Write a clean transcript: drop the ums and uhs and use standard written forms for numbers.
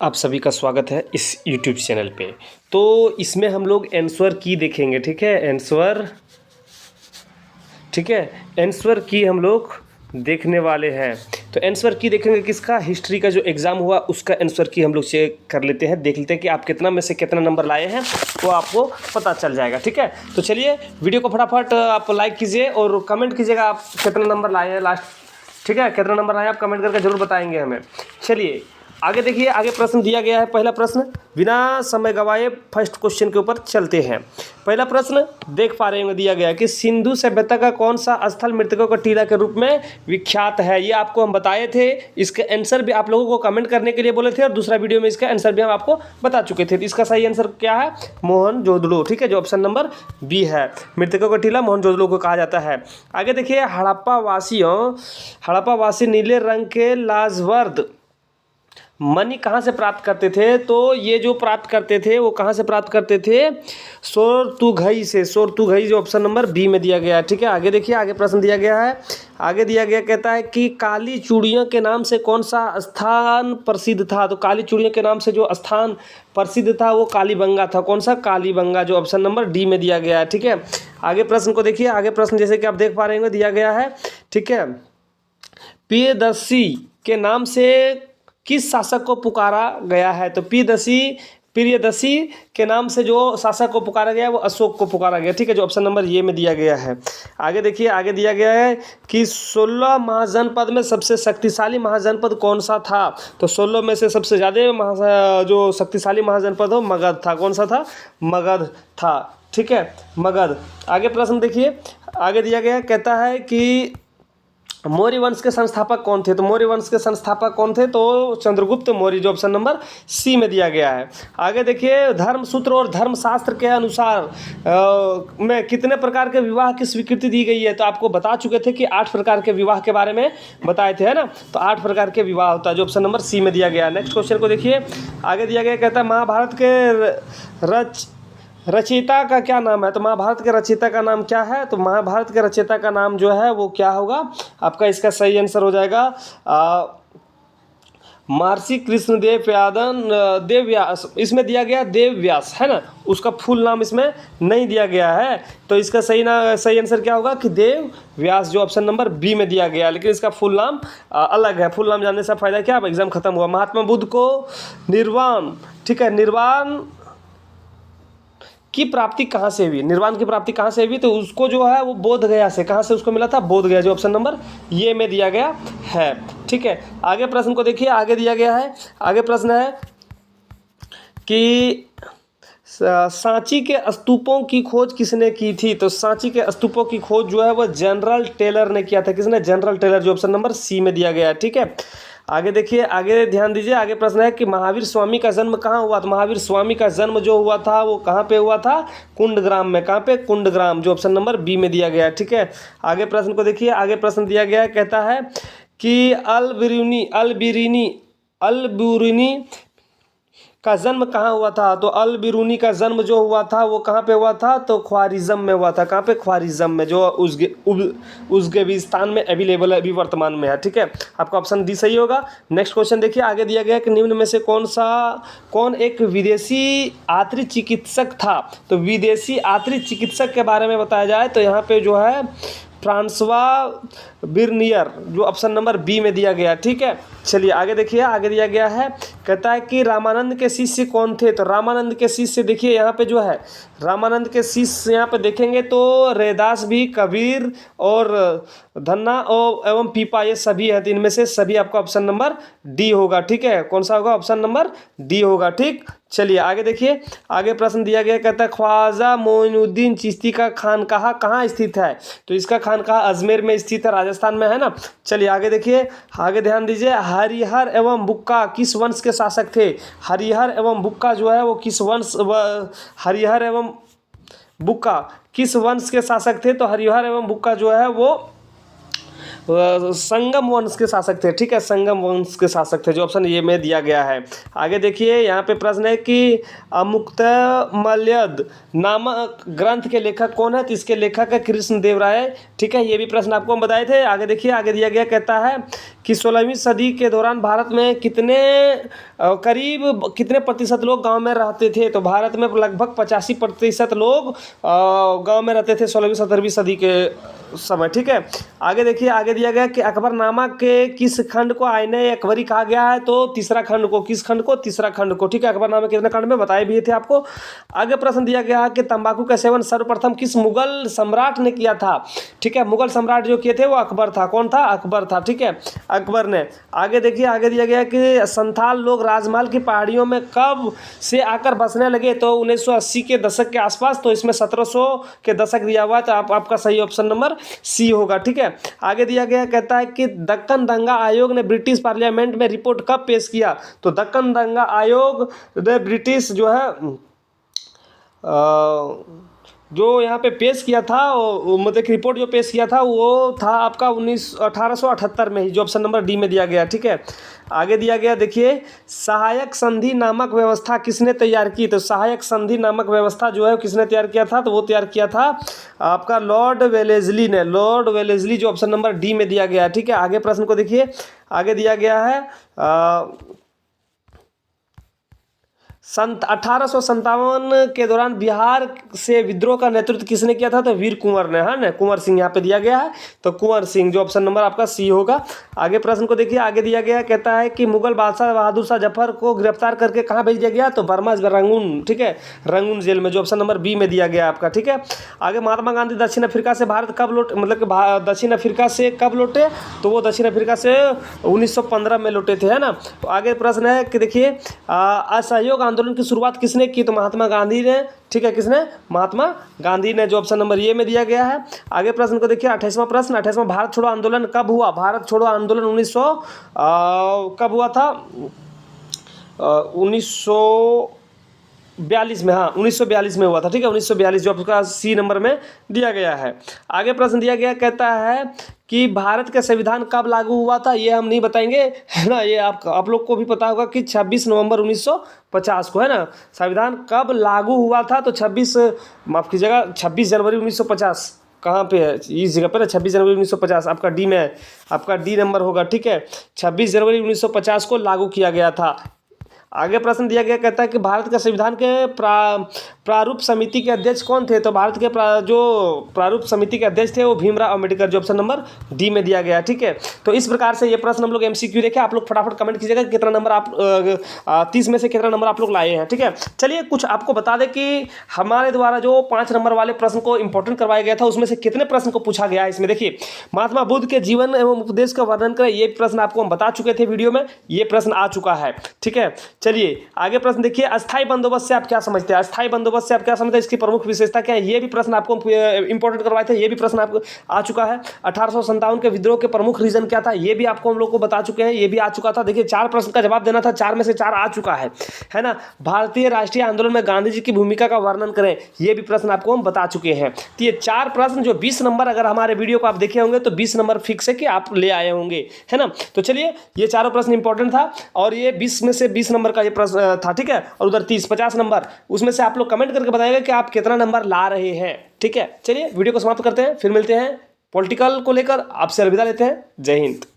आप सभी का स्वागत है इस YouTube चैनल पे। तो इसमें हम लोग आंसर की देखेंगे, ठीक है। आंसर की हम लोग देखने वाले हैं। तो आंसर की देखेंगे किसका, हिस्ट्री का जो एग्ज़ाम हुआ उसका आंसर की हम लोग चेक कर लेते हैं, देख लेते हैं कि आप कितना में से कितना नंबर लाए हैं, वो आपको पता चल जाएगा, ठीक है। तो चलिए वीडियो को फटाफट आप लाइक कीजिए और कमेंट कीजिएगा आप कितना नंबर लाए हैं लास्ट, ठीक है। कितना नंबर आए आप कमेंट करके ज़रूर बताएंगे हमें। चलिए आगे देखिए, आगे प्रश्न दिया गया है। पहला प्रश्न बिना समय गवाए फर्स्ट क्वेश्चन के ऊपर चलते हैं। पहला प्रश्न देख पा रहे होंगे, दिया गया है कि सिंधु सभ्यता का कौन सा स्थल मृतकों का टीला के रूप में विख्यात है। ये आपको हम बताए थे, इसके आंसर भी आप लोगों को कमेंट करने के लिए बोले थे और दूसरा वीडियो में इसका आंसर भी हम आपको बता चुके थे। तो इसका सही आंसर क्या है, मोहनजोदड़ो, ठीक है, जो ऑप्शन नंबर बी है। मृतकों का टीला मोहनजोदड़ो को कहा जाता है। आगे देखिए, हड़प्पा वासी नीले रंग के लाजवर्द मनी कहाँ से प्राप्त करते थे। तो ये जो प्राप्त करते थे वो कहाँ से प्राप्त करते थे, सोरतुघई से। सोरतुघई जो ऑप्शन नंबर बी में दिया गया है, ठीक है। आगे देखिए, आगे प्रश्न दिया गया है। आगे दिया गया कहता है कि काली चूड़ियों के नाम से कौन सा स्थान प्रसिद्ध था। तो काली चूड़ियों के नाम से जो स्थान प्रसिद्ध था वो कालीबंगा था। कौन सा, कालीबंगा, जो ऑप्शन नंबर डी में दिया गया है, ठीक है। आगे प्रश्न को देखिए, आगे प्रश्न जैसे कि आप देख पा रहे होंगे दिया गया है, ठीक है। प्रियदर्शी के नाम से किस शासक को पुकारा गया है। तो प्रियदर्शी के नाम से जो शासक को पुकारा गया है वो अशोक को पुकारा गया, ठीक है, जो ऑप्शन नंबर ये में दिया गया है। आगे देखिए, आगे दिया गया है कि 16 महाजनपद में सबसे शक्तिशाली महाजनपद कौन सा था। तो 16 में से सबसे ज़्यादा जो शक्तिशाली महाजनपद हो मगध था। कौन सा था, मगध था, ठीक है, मगध। आगे प्रश्न देखिए, आगे दिया गया कहता है कि मौर्य वंश के संस्थापक कौन थे। तो मौर्य वंश के संस्थापक कौन थे, तो चंद्रगुप्त मौर्य, जो ऑप्शन नंबर सी में दिया गया है। आगे देखिए, धर्मसूत्र और धर्मशास्त्र के अनुसार में कितने प्रकार के विवाह की स्वीकृति दी गई है। तो आपको बता चुके थे कि 8 प्रकार के विवाह के बारे में बताए थे, है ना। तो 8 प्रकार के विवाह होता है, जो ऑप्शन नंबर सी में दिया गया है। नेक्स्ट क्वेश्चन को देखिए, आगे दिया गया कहता है महाभारत के रचयिता का क्या नाम है। तो महाभारत के रचयिता का नाम क्या है। तो महाभारत के रचयिता का नाम जो है वो क्या होगा आपका, इसका सही आंसर हो जाएगा महर्षि कृष्णदेव देव व्यास। इसमें दिया गया देव व्यास, है ना, उसका फुल नाम इसमें नहीं दिया गया है। तो इसका सही आंसर क्या होगा कि देव व्यास, जो ऑप्शन नंबर बी में दिया गया है, लेकिन इसका फुल नाम अलग है। फुल नाम जानने से फायदा क्या, अब एग्जाम खत्म हुआ। महात्मा बुद्ध को निर्वाण, ठीक है, निर्वाण की प्राप्ति कहाँ से हुई, निर्वाण की प्राप्ति कहाँ से हुई। तो उसको जो है वो बोध गया से, कहाँ से उसको मिला था, बोध गया, जो ऑप्शन नंबर ये में दिया गया है, ठीक है। आगे प्रश्न को देखिए, आगे दिया गया है, आगे प्रश्न है कि सांची के स्तूपों की खोज किसने की थी। तो सांची के स्तूपों की खोज जो है वो जनरल टेलर ने किया था। किसने, जनरल टेलर, जो ऑप्शन नंबर सी में दिया गया है, ठीक है। आगे देखिए, आगे ध्यान दीजिए, आगे प्रश्न है कि महावीर स्वामी का जन्म कहाँ हुआ। तो महावीर स्वामी का जन्म जो हुआ था वो कहाँ पे हुआ था, कुंडग्राम में। कहाँ पे, कुंडग्राम, जो ऑप्शन नंबर बी में दिया गया है, ठीक है। आगे प्रश्न को देखिए, आगे प्रश्न दिया गया है कहता है कि अल बिरूनी का जन्म कहाँ हुआ था। तो अल बिरूनी का जन्म जो हुआ था वो कहाँ पे हुआ था, तो ख्वारिज़म में हुआ था। कहाँ पे, ख्वारिज़म में, जो उज़्बेकिस्तान में अवेलेबल है, अभी वर्तमान में है, ठीक है। आपका ऑप्शन डी सही होगा। नेक्स्ट क्वेश्चन देखिए, आगे दिया गया कि निम्न में से कौन एक विदेशी आंतरिक चिकित्सक था। तो विदेशी आंतरिक चिकित्सक के बारे में बताया जाए तो यहाँ पे जो है फ्रांसवा बिर्नियर, जो ऑप्शन नंबर बी में दिया गया, ठीक है। चलिए आगे देखिए, आगे दिया गया है कहता है कि रामानंद के शिष्य कौन थे। तो रामानंद के शिष्य देखिए यहाँ पे जो है, रामानंद के शिष्य यहाँ पे देखेंगे तो रैदास भी, कबीर और धन्ना और एवं पीपा, ये सभी है। तो इनमें से सभी आपका ऑप्शन नंबर डी होगा, ठीक है। कौन सा होगा, ऑप्शन नंबर डी होगा, ठीक। चलिए आगे देखिए, आगे प्रश्न दिया गया कहता है ख्वाजा मोइनुद्दीन चिश्ती का खानकाहा कहाँ स्थित है। तो इसका खानकाहा अजमेर में स्थित है, राजस्थान में, है ना। चलिए आगे देखिए, आगे ध्यान दीजिए, हरिहर एवं बुक्का किस वंश के शासक थे। हरिहर एवं बुक्का जो है वो किस वंश, हरिहर एवं बुक्का किस वंश के शासक थे। तो हरिहर एवं बुक्का जो है वो संगम वंश के शासक थे, ठीक है, संगम वंश के शासक थे, जो ऑप्शन ये में दिया गया है। आगे देखिए, यहाँ पे प्रश्न है कि अमुक्तमाल्यद नामक ग्रंथ के लेखक कौन है। तो इसके लेखक है कृष्णदेव राय, ठीक। ठीक है, ये भी प्रश्न आपको हम बताए थे। आगे देखिए, आगे दिया गया कहता है कि 16वीं सदी के दौरान भारत में करीब कितने प्रतिशत लोग गांव में रहते थे? तो भारत में लगभग 85% लोग गांव में रहते थे 16वीं 17वीं सदी के समय। ठीक है, आगे देखिए, आगे दिया गया कि अकबरनामा के किस खंड को आईने अकबरी कहा गया है? तो तीसरा खंड को। किस खंड को? तीसरा खंड को। ठीक है, अकबरनामा कितने खंड में बताए भी थे आपको। आगे प्रश्न दिया गया है कि तंबाकू का सेवन सर्वप्रथम किस मुगल सम्राट ने किया था? ठीक है, मुगल सम्राट जो किए थे वो अकबर था। कौन था? अकबर था। ठीक है, अकबर ने। आगे देखिए, आगे दिया गया कि संथाल लोग राजमहल की पहाड़ियों में कब से आकर बसने लगे? तो 1980 के दशक के आसपास। तो इसमें 1700 के दशक दिया हुआ है, तो आपका सही ऑप्शन नंबर सी होगा। ठीक है, आगे दिया गया कहता है कि दक्कन दंगा आयोग ने ब्रिटिश पार्लियामेंट में रिपोर्ट कब पेश किया? तो दक्कन दंगा आयोग ने ब्रिटिश जो है जो यहाँ पे पेश किया था, मतलब रिपोर्ट जो पेश किया था वो था आपका 1878 में ही, जो ऑप्शन नंबर डी में दिया गया। ठीक है, आगे दिया गया देखिए, सहायक संधि नामक व्यवस्था किसने तैयार की? तो सहायक संधि नामक व्यवस्था जो है किसने तैयार किया था? तो वो तैयार किया था आपका लॉर्ड वेलेस्ली ने। लॉर्ड वेलेस्ली, जो ऑप्शन नंबर डी में दिया गया। ठीक है, आगे प्रश्न को देखिए, आगे दिया गया है 1857 के दौरान बिहार से विद्रोह का नेतृत्व किसने किया था? तो वीर कुंवर ने, है ना, कुंवर सिंह यहाँ पे दिया गया है। तो कुंवर सिंह, जो ऑप्शन नंबर आपका सी होगा। आगे प्रश्न को देखिए, आगे दिया गया कहता है कि मुगल बादशाह बहादुर शाह जफर को गिरफ्तार करके कहाँ भेज दिया गया? तो बर्मा रंगून। ठीक है, रंगून जेल में, जो ऑप्शन नंबर बी में दिया गया आपका। ठीक है, आगे महात्मा गांधी दक्षिण अफ्रीका से भारत कब लौटे, मतलब कि दक्षिण अफ्रीका से कब लौटे? तो वो दक्षिण अफ्रीका से 1915 में लौटे थे, है ना। तो आगे प्रश्न है कि देखिए, असहयोग आंदोलन की शुरुआत किसने की? तो महात्मा गांधी ने। ठीक है, किसने? महात्मा गांधी ने, जो ऑप्शन नंबर ये में दिया गया है। आगे प्रश्न को देखिए, 28वां प्रश्न, 28वां भारत छोड़ो आंदोलन कब हुआ? भारत छोड़ो आंदोलन 1900 कब हुआ था? 1942 में, हाँ 1942 में हुआ था। ठीक है, 1942, जो आपका सी नंबर में दिया गया है। आगे प्रश्न दिया गया कहता है कि भारत का संविधान कब लागू हुआ था? ये हम नहीं बताएंगे, है ना, ये आप लोग को भी पता होगा कि 26 नवंबर 1950 को, है ना। संविधान कब लागू हुआ था? तो 26 जनवरी 1950। कहाँ पे है? इस जगह पर ना, 26 जनवरी 1950 आपका डी में है, आपका डी नंबर होगा। ठीक है, 26 जनवरी 1950 को लागू किया गया था। आगे प्रश्न दिया गया कहता है कि भारत का संविधान के प्रारूप समिति के अध्यक्ष कौन थे? तो भारत के जो प्रारूप समिति के अध्यक्ष थे वो भीमराव अम्बेडकर, जो ऑप्शन नंबर डी में दिया गया। ठीक है, तो इस प्रकार से ये प्रश्न हम लोग एमसीक्यू देखे। आप लोग फटाफट कमेंट कीजिएगा कितना नंबर आप 30 में से कितना नंबर आप लोग लाए हैं। ठीक है, चलिए कुछ आपको बता दें कि हमारे द्वारा जो 5 नंबर वाले प्रश्न को इंपॉर्टेंट करवाया गया था उसमें से कितने प्रश्न को पूछा गया है। इसमें देखिए, महात्मा बुद्ध के जीवन एवं उपदेश का वर्णन करें, ये प्रश्न आपको हम बता चुके थे वीडियो में, ये प्रश्न आ चुका है। ठीक है, चलिए आगे प्रश्न देखिए, अस्थाई बंदोबस्त से आप क्या समझते हैं? अस्थाई बंदोबस्त से आप क्या समझते हैं? इसकी प्रमुख विशेषता क्या है? ये भी प्रश्न आपको इंपॉर्टेंट करवाए थे, ये भी प्रश्न आपको आ चुका है। 1857 के विद्रोह के प्रमुख रीजन क्या था? ये भी आपको हम लोग को बता चुके हैं, ये भी आ चुका था। देखिए 4 प्रश्न का जवाब देना था, 4 में से 4 आ चुका है ना। भारतीय राष्ट्रीय आंदोलन में गांधी जी की भूमिका का वर्णन करें, ये भी प्रश्न आपको हम बता चुके हैं। तो ये 4 प्रश्न जो 20 नंबर, अगर हमारे वीडियो को आप देखे होंगे तो 20 नंबर फिक्स है कि आप ले आए होंगे, है ना। तो चलिए, ये चारों प्रश्न इंपॉर्टेंट था और ये 20 में से 20 नंबर का ये प्रश्न था। ठीक है, और उधर 30-50 नंबर, उसमें से आप लोग कमेंट करके बताइएगा कि आप कितना नंबर ला रहे हैं। ठीक है, चलिए वीडियो को समाप्त करते हैं, फिर मिलते हैं पॉलिटिकल को लेकर। आपसे अलविदा लेते हैं। जय हिंद।